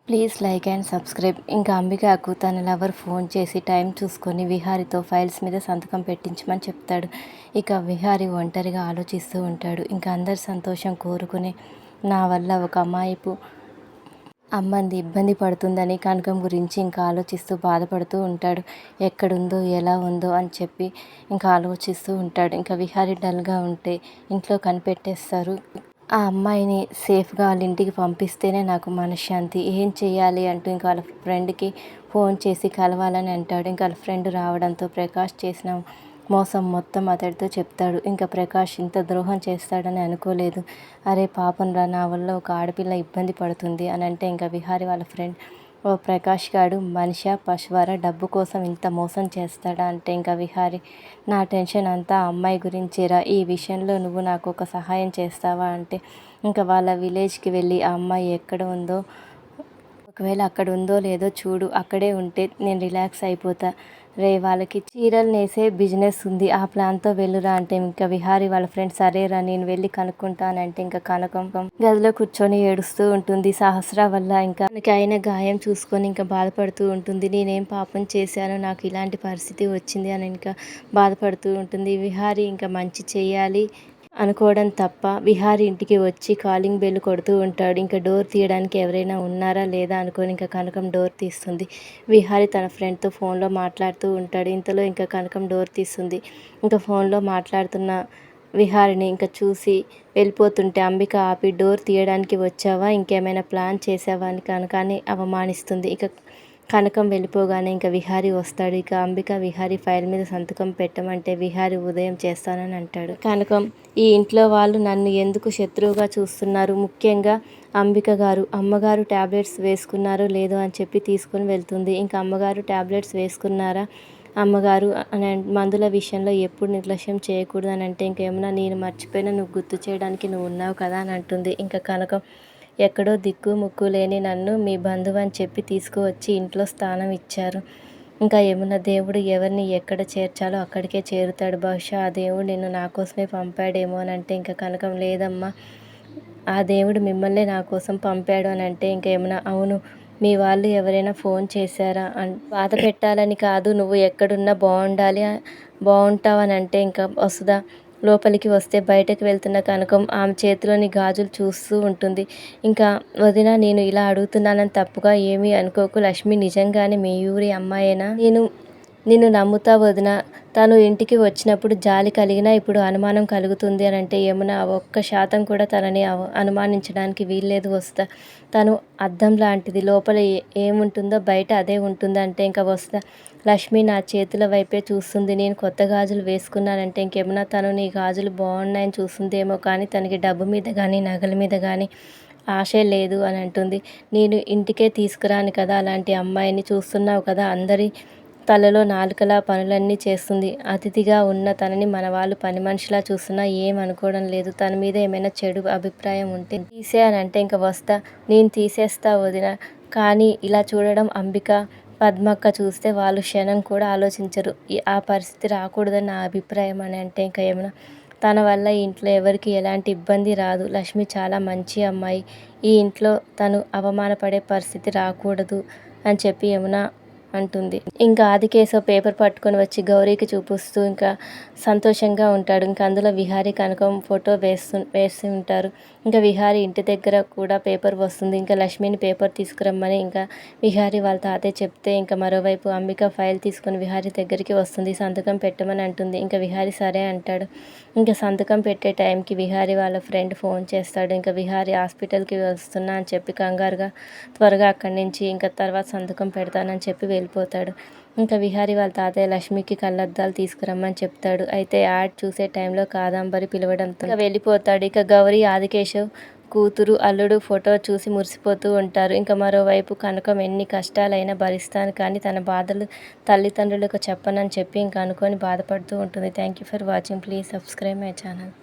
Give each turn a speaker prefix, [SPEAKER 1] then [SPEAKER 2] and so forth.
[SPEAKER 1] Please like and subscribe. ఇంకా అంబికకు తన lover phone చేసి టైం చూసుకొని విహారితో ఫైల్స్ మీద సంతకం పెట్టించమని చెప్తాడు. ఇక విహారి ఒంటరిగా ఆలోచిస్తూ ఉంటాడు. ఇంకా అందరి సంతోషం కోరుకుని నా వల్ల ఒక అమాయపు అమ్మంది ఇబ్బంది పడుతుందని కనకం గురించి ఇంకా ఆలోచిస్తూ బాధపడుతూ ఉంటాడు. ఎక్కడుందో ఎలా ఉందో అని చెప్పి ఇంకా ఆలోచిస్తూ ఉంటాడు. ఇంకా విహారి డల్గా ఉంటే ఇంట్లో కనిపెట్టేస్తారు. ఆ అమ్మాయిని సేఫ్గా వాళ్ళ ఇంటికి పంపిస్తేనే నాకు మనశ్శాంతి. ఏం చెయ్యాలి అంటూ ఇంకా వాళ్ళ ఫ్రెండ్కి ఫోన్ చేసి కలవాలని అంటాడు. ఇంకా వాళ్ళ ఫ్రెండ్ రావడంతో ప్రకాష్ చేసిన మోసం మొత్తం అతడితో చెప్తాడు. ఇంకా ప్రకాష్ ఇంత ద్రోహం చేస్తాడని అనుకోలేదు. అరే పాపం రా, నా వల్ల ఒక ఆడపిల్ల ఇబ్బంది పడుతుంది అని అంటే ఇంకా విహారి వాళ్ళ ఫ్రెండ్, ఓ ప్రకాష్ గాడు మనిషా పశువారా, డబ్బు కోసం ఇంత మోసం చేస్తాడా అంటే ఇంకా విహారి, నా టెన్షన్ అంతా ఆ అమ్మాయి గురించేరా, ఈ విషయంలో నువ్వు నాకు ఒక సహాయం చేస్తావా అంటే ఇంకా వాళ్ళ విలేజ్కి వెళ్ళి ఆ అమ్మాయి ఎక్కడ ఉందో, ఒకవేళ అక్కడ ఉందో లేదో చూడు, అక్కడే ఉంటే నేను రిలాక్స్ అయిపోతా. రే వాళ్ళకి చీరలు నేసే బిజినెస్ ఉంది, ఆ ప్లాన్తో వెళ్ళురా అంటే ఇంకా విహారి వాళ్ళ ఫ్రెండ్ సరేరా నేను వెళ్ళి కనుక్కుంటానంటే ఇంకా కనకం గదిలో కూర్చొని ఏడుస్తూ ఉంటుంది. సహస్ర వల్ల ఇంకా తనకి అయిన గాయం చూసుకొని ఇంకా బాధపడుతూ ఉంటుంది. నేనేం పాపం చేశాను, నాకు ఇలాంటి పరిస్థితి వచ్చింది అని ఇంకా బాధపడుతూ ఉంటుంది. విహారి ఇంకా మంచి చేయాలి అనుకోవడం తప్ప విహారి ఇంటికి వచ్చి కాలింగ్ బెల్ కొడుతూ ఉంటాడు. ఇంకా డోర్ తీయడానికి ఎవరైనా ఉన్నారా లేదా అనుకొని ఇంకా కనకం డోర్ తీస్తుంది. విహారి తన ఫ్రెండ్తో ఫోన్లో మాట్లాడుతూ ఉంటాడు. ఇంతలో ఇంకా కనకం డోర్ తీస్తుంది. ఇంకా ఫోన్లో మాట్లాడుతున్న విహారిని ఇంకా చూసి వెళ్ళిపోతుంటే అంబిక ఆపి, డోర్ తీయడానికి వచ్చావా, ఇంకేమైనా ప్లాన్ చేసావా అని కనకాన్ని అవమానిస్తుంది. ఇక కనకం వెళ్ళిపోగానే ఇంకా విహారి వస్తాడు. ఇక అంబిక విహారి ఫైల్ మీద సంతకం పెట్టమంటే విహారి ఉదయం చేస్తానని అంటాడు. కనకం, ఈ ఇంట్లో వాళ్ళు నన్ను ఎందుకు శత్రువుగా చూస్తున్నారు, ముఖ్యంగా అంబిక గారు. అమ్మగారు ట్యాబ్లెట్స్ వేసుకున్నారో లేదో అని చెప్పి తీసుకుని వెళ్తుంది. ఇంకా అమ్మగారు ట్యాబ్లెట్స్ వేసుకున్నారా అమ్మగారు అని, మందుల విషయంలో ఎప్పుడు నిర్లక్ష్యం చేయకూడదు అని అంటే ఇంకేమన్నా, నేను మర్చిపోయినా నువ్వు గుర్తు చేయడానికి నువ్వు ఉన్నావు కదా అని అంటుంది. ఇంకా కనకం, ఎక్కడో దిక్కు ముక్కు లేని నన్ను మీ బంధువు అని చెప్పి తీసుకువచ్చి ఇంట్లో స్థానం ఇచ్చారు. ఇంకా యమున, దేవుడు ఎవరిని ఎక్కడ చేర్చాలో అక్కడికే చేరుతాడు, బహుశా ఆ దేవుడు నిన్ను నా కోసమే పంపాడేమో అని అంటే ఇంకా కనకం, లేదమ్మా ఆ దేవుడు మిమ్మల్నే నా కోసం పంపాడు అని అంటే ఇంకా యమున, అవును, మీ వాళ్ళు ఎవరైనా ఫోన్ చేశారా బాధ పెట్టాలని కాదు, నువ్వు ఎక్కడున్నా బాగుంటావు అని అంటే ఇంకా వసుధ లోపలికి వస్తే బయటకు వెళ్తున్న కనకం ఆమె చేతిలోని గాజులు చూస్తూ ఉంటుంది. ఇంకా వదిన, నేను ఇలా అడుగుతున్నానని తప్పుగా ఏమీ అనుకోకు, లక్ష్మి నిజంగానే మీ ఊరి అమ్మాయేనా, నిన్ను నమ్ముతా వదిన, తను ఇంటికి వచ్చినప్పుడు జాలి కలిగినా ఇప్పుడు అనుమానం కలుగుతుంది అని అంటే యమున, 1% కూడా తనని అనుమానించడానికి వీల్లేదు వస్తా, తను అద్దం లాంటిది, లోపల ఏముంటుందో బయట అదే ఉంటుంది అంటే ఇంకా వస్తా, లక్ష్మి నా చేతుల వైపే చూస్తుంది, నేను కొత్త గాజులు వేసుకున్నానంటే ఇంకేమన్నా, తను నీ గాజులు బాగున్నాయని చూస్తుందేమో కానీ తనకి డబ్బు మీద కానీ నగల మీద కానీ ఆశే లేదు అని అంటుంది. నేను ఇంటికే తీసుకురాను కదా అలాంటి అమ్మాయిని, చూస్తున్నావు కదా అందరి తలలో నాలుకలా పనులన్నీ చేస్తుంది, అతిథిగా ఉన్న తనని మన వాళ్ళు పని మనిషిలా చూస్తున్నా ఏం అనుకోవడం లేదు, తన మీద ఏమైనా చెడు అభిప్రాయం ఉంటే తీసేయనంటే ఇంకా వస్తా, నేను తీసేస్తా వదిన, కానీ ఇలా చూడడం అంబిక పద్మక్క చూస్తే వాళ్ళు క్షణం కూడా ఆలోచించరు, ఆ పరిస్థితి రాకూడదని నా అభిప్రాయం అని అంటే ఇంకా ఏమన్నా, తన వల్ల ఈ ఇంట్లో ఎవరికి ఎలాంటి ఇబ్బంది రాదు, లక్ష్మి చాలా మంచి అమ్మాయి, ఈ ఇంట్లో తను అవమానపడే పరిస్థితి రాకూడదు అని చెప్పి యమున అంటుంది. ఇంకా ఆదికేశవ్ పేపర్ పట్టుకొని వచ్చి గౌరీకి చూపిస్తూ ఇంకా సంతోషంగా ఉంటాడు. ఇంకా అందులో విహారి కనకం ఫోటో వేసి ఉంటారు. ఇంకా విహారి ఇంటి దగ్గర కూడా పేపర్ వస్తుంది. ఇంకా లక్ష్మిని పేపర్ తీసుకురమ్మని ఇంకా విహారి వాళ్ళ తాతయ్య చెప్తే ఇంకా మరోవైపు అంబిక ఫైల్ తీసుకొని విహారి దగ్గరికి వస్తుంది, సంతకం పెట్టమని అంటుంది. ఇంకా విహారి సరే అంటాడు. ఇంకా సంతకం పెట్టే టైంకి విహారి వాళ్ళ ఫ్రెండ్ ఫోన్ చేస్తాడు. ఇంకా విహారి హాస్పిటల్కి వస్తున్నా అని చెప్పి కంగారుగా త్వరగా అక్కడి నుంచి ఇంకా తర్వాత సంతకం పెడతానని చెప్పి వెళ్ళిపోతాడు. ఇంకా విహారి వాళ్ళ తాతయ్య లక్ష్మికి కళ్ళద్దాలు తీసుకురమ్మని చెప్తాడు. అయితే యాడ్ చూసే టైంలో కాదంబరి పిలవడంతో ఇంకా వెళ్ళిపోతాడు. ఇక గౌరీ ఆదికేశవ్ కూతురు అల్లుడు ఫోటో చూసి మురిసిపోతూ ఉంటారు. ఇంకా మరోవైపు కనకం ఎన్ని కష్టాలైనా భరిస్తాను కానీ తన బాధలు తల్లిదండ్రులకు చెప్పనని చెప్పి ఇంకా అనుకొని బాధపడుతూ ఉంటుంది. Thank you for watching. Please subscribe my channel.